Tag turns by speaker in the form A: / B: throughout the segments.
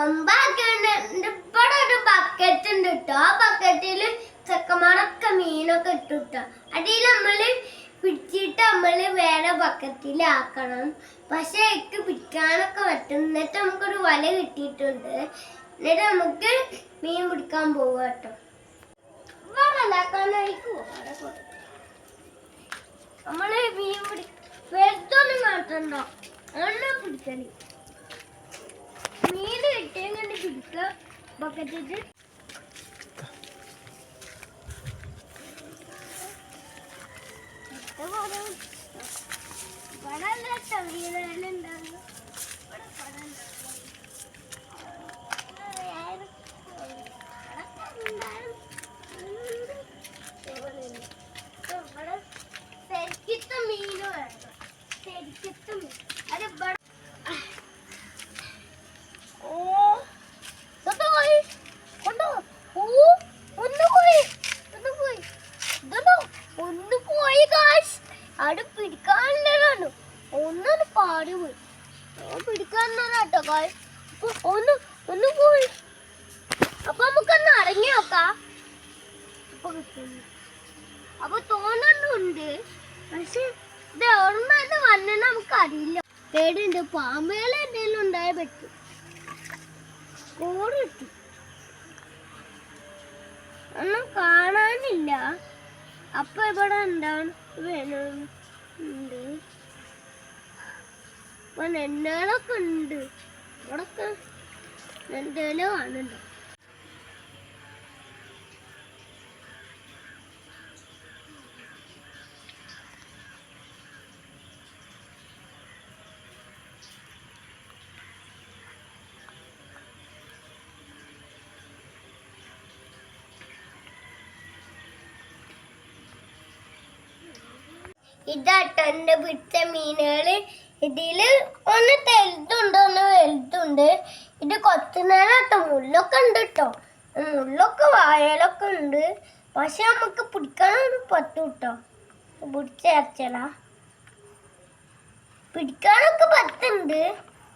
A: ഇവിടെ ഒരു ബക്കറ്റ് ഉണ്ട് കേട്ടോ. ആ ബക്കറ്റില് ചെക്കന്മാരൊക്കെ മീനൊക്കെ ഇട്ടുട്ടോ. അതിൽ നമ്മള് പിടിച്ചിട്ട് നമ്മള് വേറെ ബക്കറ്റിലാക്കണം. പക്ഷെ എനിക്ക് പിടിക്കാനൊക്കെ പറ്റും. എന്നിട്ട് നമുക്കൊരു വല കിട്ടിയിട്ടുണ്ട്. എന്നിട്ട് നമുക്ക് മീൻ പിടിക്കാൻ പോവാ കേട്ടോ. നമ്മള് മീൻ വെറുതൊന്നും മാറ്റണ്ടോ, അങ്ങനെ പിടിക്കണി. മീൻ കിട്ടിയെങ്കിൽ പിടിക്ക ബക്കറ്റിട്ട്. അവിടെ പിടിക്കാനുള്ളതാണ്. ഒന്നും പാടി പോയി പിടിക്കാട്ടോ. ഒന്ന് പോയി. അപ്പൊ നമുക്കൊന്ന് ഇറങ്ങി നോക്കാം. അപ്പൊ തോന്നുന്നുണ്ട്, പക്ഷെ ഇത് ഓർമ്മ വന്ന നമുക്കറിയില്ല. പേടിയുണ്ട്. പാമ്പുകൾ എന്തെങ്കിലും ഉണ്ടായാൽ പറ്റും. കോട് കിട്ടി, ഒന്നും കാണാനില്ല. അപ്പൊ ഇവിടെ എന്താണ് വേണുണ്ട്, നെണ്ണകളൊക്കെ ഉണ്ട്. ഇവിടൊക്കെ എന്തേലും കാണുന്നുണ്ട്. ഇതാട്ടോ എന്റെ പിടിച്ച മീനുകള്. ഇതില് ഒന്ന് തെലുത്തുണ്ട്, ഒന്ന് വലുതുണ്ട്. ഇത് കൊത്തുന്നേരട്ടോ. മുള്ളൊക്കെ ഉണ്ട് കേട്ടോ. മുള്ളൊക്കെ വായലൊക്കെ ഉണ്ട്. പക്ഷെ നമുക്ക് പിടിക്കാനൊന്നും പറ്റും കേട്ടോ. പിടിച്ചേർച്ചലാ പിടിക്കാനൊക്കെ പറ്റുന്നുണ്ട്.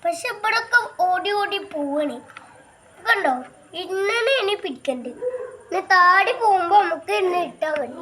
A: പക്ഷെ ഇവിടൊക്കെ ഓടി ഓടി പോവണേ കണ്ടോ. ഇന്നെ ഇനി പിടിക്കണ്ട്. ഇനി താടി പോകുമ്പോ നമുക്ക് ഇന്ന് ഇട്ടാ മതി.